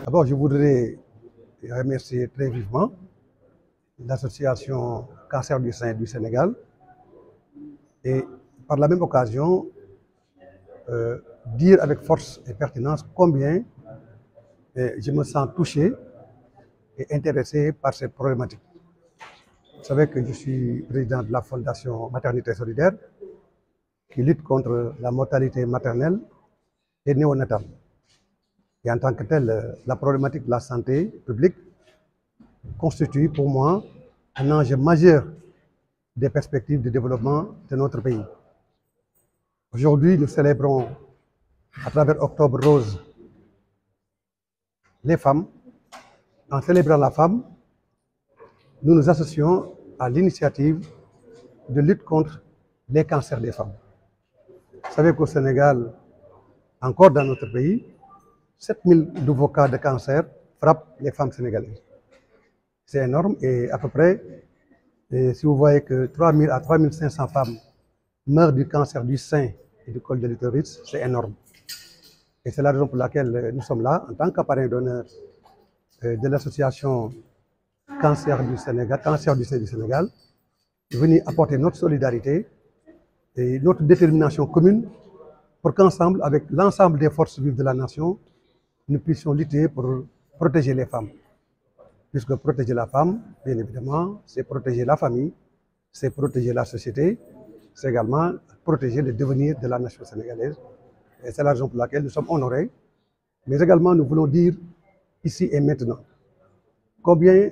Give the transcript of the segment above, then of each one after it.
D'abord, je voudrais remercier très vivement l'association Cancer du sein du Sénégal et par la même occasion dire avec force et pertinence combien je me sens touché et intéressé par cette problématique. Vous savez que je suis président de la Fondation Maternité Solidaire qui lutte contre la mortalité maternelle et néonatale. Et en tant que tel, la problématique de la santé publique constitue pour moi un enjeu majeur des perspectives de développement de notre pays. Aujourd'hui, nous célébrons à travers Octobre Rose les femmes. En célébrant la femme, nous nous associons à l'initiative de lutte contre les cancers des femmes. Vous savez qu'au Sénégal, encore dans notre pays, 7000 nouveaux cas de cancer frappent les femmes sénégalaises. C'est énorme et à peu près, si vous voyez que 3000 à 3500 femmes meurent du cancer du sein et du col de l'utérus, c'est énorme. Et c'est la raison pour laquelle nous sommes là, en tant qu'appareil d'honneur de l'association Cancer du Sénégal, Cancer du sein du Sénégal, venir apporter notre solidarité et notre détermination commune pour qu'ensemble, avec l'ensemble des forces vives de la nation, nous puissions lutter pour protéger les femmes. Puisque protéger la femme, bien évidemment, c'est protéger la famille, c'est protéger la société, c'est également protéger le devenir de la nation sénégalaise. Et c'est la raison pour laquelle nous sommes honorés. Mais également, nous voulons dire ici et maintenant combien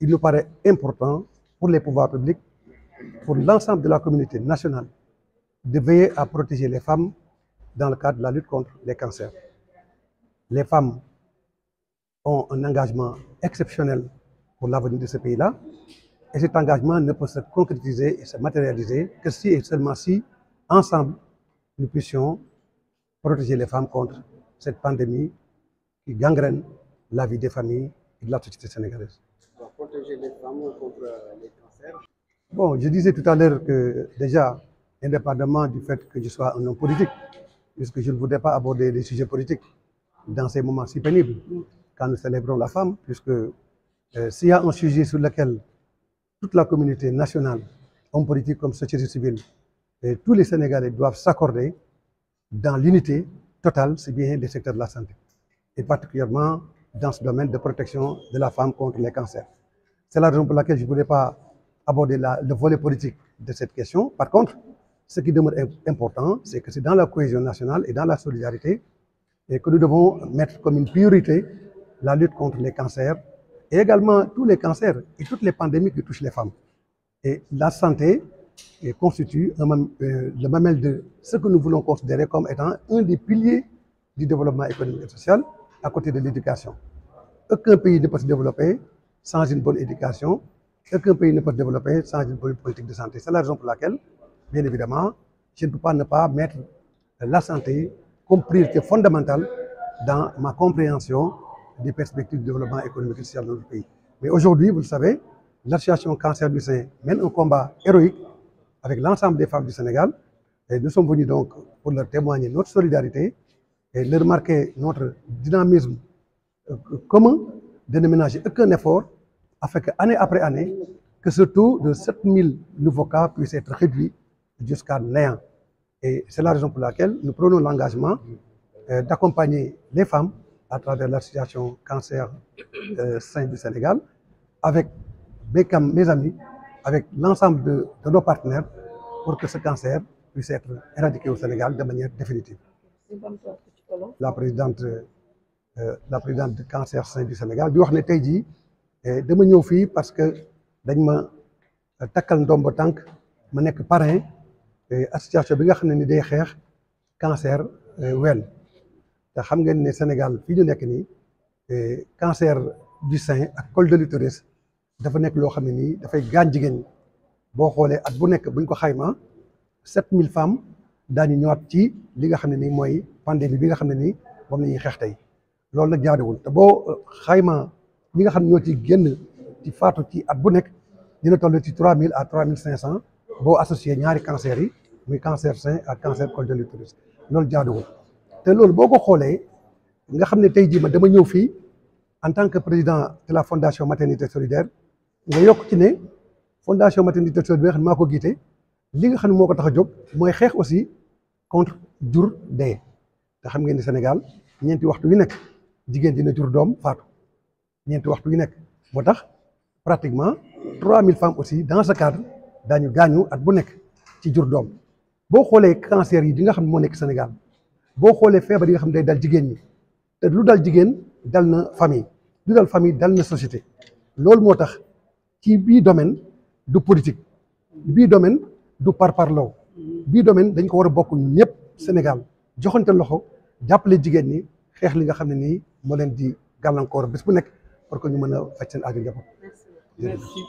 il nous paraît important pour les pouvoirs publics, pour l'ensemble de la communauté nationale, de veiller à protéger les femmes dans le cadre de la lutte contre les cancers. Les femmes ont un engagement exceptionnel pour l'avenir de ce pays-là, et cet engagement ne peut se concrétiser et se matérialiser que si et seulement si, ensemble, nous puissions protéger les femmes contre cette pandémie qui gangrène la vie des familles et de la société sénégalaise. Protéger les femmes contre les cancers. Bon, je disais tout à l'heure que déjà, indépendamment du fait que je sois un homme politique, puisque je ne voudrais pas aborder les sujets politiques dans ces moments si pénibles, quand nous célébrons la femme, puisque s'il y a un sujet sur lequel toute la communauté nationale, hommes politiques comme société civile, et tous les Sénégalais doivent s'accorder dans l'unité totale, c'est bien des secteurs de la santé, et particulièrement dans ce domaine de protection de la femme contre les cancers. C'est la raison pour laquelle je ne voulais pas aborder le volet politique de cette question. Par contre, ce qui demeure important, c'est que c'est dans la cohésion nationale et dans la solidarité et que nous devons mettre comme une priorité la lutte contre les cancers et également tous les cancers et toutes les pandémies qui touchent les femmes. Et la santé constitue le mamelle de ce que nous voulons considérer comme étant un des piliers du développement économique et social à côté de l'éducation. Aucun pays ne peut se développer sans une bonne éducation, aucun pays ne peut se développer sans une bonne politique de santé. C'est la raison pour laquelle, bien évidemment, je ne peux pas ne pas mettre la santé comme priorité fondamentale dans ma compréhension des perspectives de développement économique et social de notre pays. Mais aujourd'hui, vous le savez, l'association Cancer du sein mène un combat héroïque avec l'ensemble des femmes du Sénégal. Et nous sommes venus donc pour leur témoigner notre solidarité et leur marquer notre dynamisme commun de ne ménager aucun effort afin qu'année après année, que ce taux de 7000 nouveaux cas puisse être réduit jusqu'à néant. Et c'est la raison pour laquelle nous prenons l'engagement d'accompagner les femmes à travers l'association Cancer sein du Sénégal, avec mes amis, avec l'ensemble de nos partenaires, pour que ce cancer puisse être éradiqué au Sénégal de manière définitive. La présidente de Cancer sein du Sénégal di wax ne tey jii dama ñëw fii parce que dañ ma takkal ndombo tànk ma nekk parrain association bi nga xam ne ni day xeex cancer ween te xam ngeen ne Sénégal fii ñu nekk nii cancer du sein ak col de l'utérus dafa nekk loo xam ne nii dafay gaañ jigéen ñi boo xoolee at bu nekk buñ ko xaymaa 7000 femmes daañu ñëwaat ci li nga xam ne nii mooy pandémie bi nga xam ne nii moom la ñuy xeex tey loolu nag jaaduwul te boo xaymaa ñi nga xam ne ñoo ci génn ci faatu ci at bu nekk dina toll ci 3000 à 3500 boo associé ñaari cancer yi muy cancer sein ak cancer col de l'utérus loolu jaaduwul te loolu boo ko xoolee nga xam ne tey jii ma dama ñëw fii en tant que président de la fondation Maternité Solidaire nga yokk ci ne fondation Maternité Solidaire maa ko jiite li nga xam ne moo ko tax a jóg mooy xeex aussi contre jur dee te xam ngeen ni Sénégal ñeenti waxtu yu nekk jigéen dina jur doom faatu ñeenti waxtu yu nekk moo tax pratiquement 3000 femmes aussi dans ce cadre daañu gaañu at bu nekk ci jur doom boo xoolee cancer yi di nga xam ne moo nekk Sénégal boo xoolee feebar yi nga xam ne day dal jigéen ñi te lu dal jigéen dal na famille lu dal famille dal na société loolu moo tax ci bii domaine du politique bii domaine du parparloo bii domaine dañ ko war a bokk ñun ñëpp Sénégal joxante loxo jàppale jigéen ñi xeex li nga xam ne nii moo leen di gàllankoor bés bu nekk pour que ñu mën a faj seen aajo njaboot. Merci.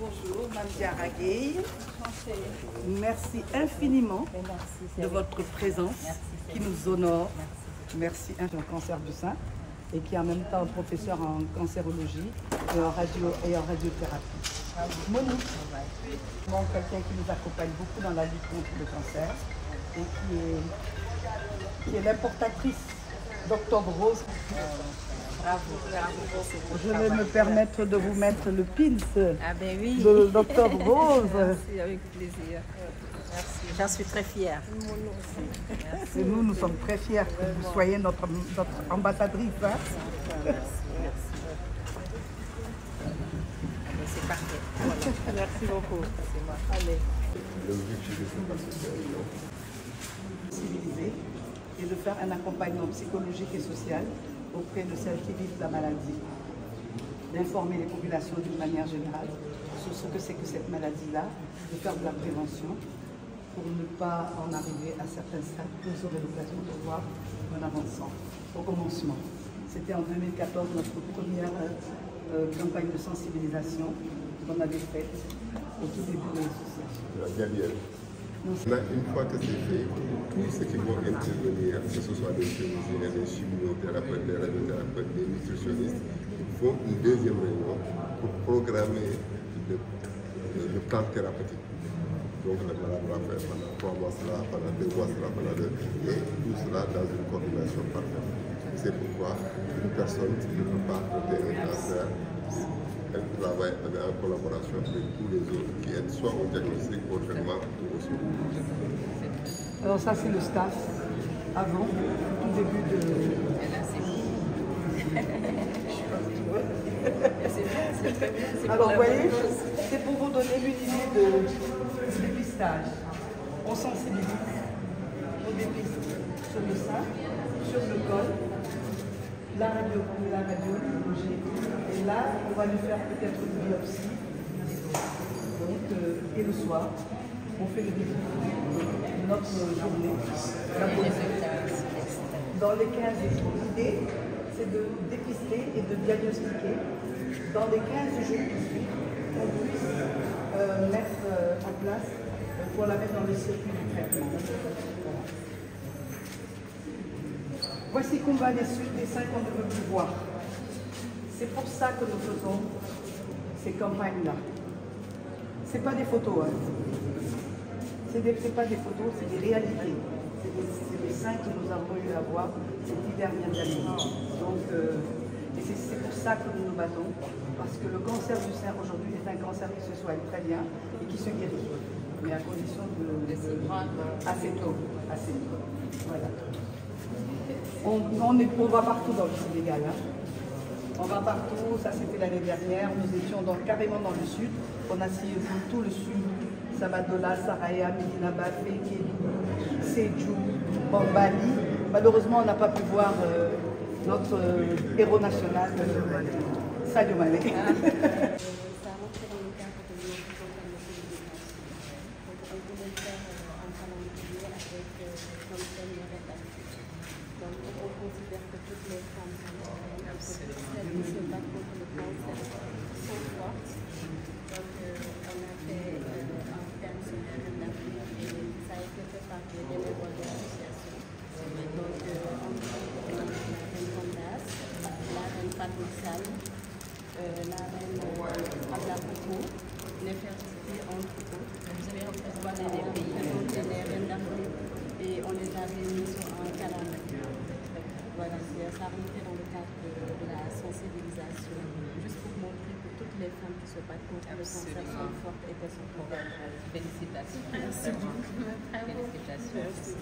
Bonjour, Mme Diarra Gueye. Merci infiniment de votre présence qui nous honore. Merci. Un cancer du sein et qui est en même temps professeur en cancérologie et en radiothérapie. Monique, quelqu'un qui nous accompagne beaucoup dans la lutte contre le cancer et qui est l'importatrice d'Octobre Rose. Bravo, bravo. Je vais me permettre de vous mettre le pins Oui. de d'Octobre Rose. Merci, avec plaisir. Merci, j'en suis très fière. Et nous sommes très fiers que vous soyez notre ambassadrice. Hein? Merci. C'est parfait. Voilà. Merci beaucoup. C'est moi. Allez. Civiliser et de faire un accompagnement psychologique et social auprès de celles qui vivent la maladie, d'informer les populations d'une manière générale sur ce que c'est que cette maladie-là, de faire de la prévention pour ne pas en arriver à certains stades. Vous aurez l'occasion de voir en avançant. Au commencement, c'était en 2014 notre première campagne de sensibilisation qu'on avait faite au tout début de l'association. Là, une fois que c'est fait, tous ceux qui vont intervenir, que ce soit des chirurgiens, des chimiothérapeutes, des radiothérapeutes, des nutritionnistes, font une deuxième réunion pour programmer le plan thérapeutique. Donc le malade va faire pendant 3 mois cela, pendant 2 mois cela, pendant 2 et tout cela dans une coordination parfaite. C'est pourquoi une personne ne peut pas traiter un cancer. Elle travaille en collaboration avec tous les autres qui aident soit au diagnostic, au traitement ou au suivi. Alors ça c'est le staff avant, tout début de... Alors vous voyez, c'est pour vous donner une idée de dépistage. On sensibilise, on dépiste sur le sein, sur le col, la radiologie, et là on va lui faire peut-être une biopsie. Donc, et le soir, on fait le débriefing de notre journée. Dans les 15 jours, l'idée c'est de dépister et de diagnostiquer dans les 15 jours qui suivent, qu'on puisse mettre en place pour la mettre dans le circuit du traitement. Voici qu'on va les suivre des 5 qu'on ne veut plus voir. C'est pour ça que nous faisons ces campagnes-là. Ce n'est pas des photos, hein. Ce n'est pas des photos, c'est des réalités. C'est des seins que nous avons eu à voir ces 10 dernières années. Donc, et c'est pour ça que nous nous battons, parce que le cancer du sein aujourd'hui est un cancer qui se soigne très bien et qui se guérit, mais à condition de assez tôt. Voilà. On va partout dans le Sénégal. Hein. On va partout, ça c'était l'année dernière, nous étions carrément dans le sud, on a sillonné tout le sud, Sabadola, Saraya, Medina Bafé, Kéli, Sédhiou, Bambali. Malheureusement, on n'a pas pu voir notre héros national, Sadio Mané. Donc, on considère que toutes les femmes sont celles qui se battent contre le cancer sont fortes. Donc, on a fait un thème sur la Reine d'Afrique et ça a été fait par des bénévoles de l'association. Donc, on a la Reine Candace, la Reine Fatou Sall, la Reine Abla Koko, Nefertiti, entre autres. Vous avez représenté des pays, les Reines d'Afrique, et on les a réunis sur un calendrier. Voilà, ça rentrait dans le cadre de la sensibilisation, juste pour montrer que toutes les femmes qui se battent contre le cancer sont fortes et qu'elles sont fortes. Félicitations. Merci. Félicitations. Merci.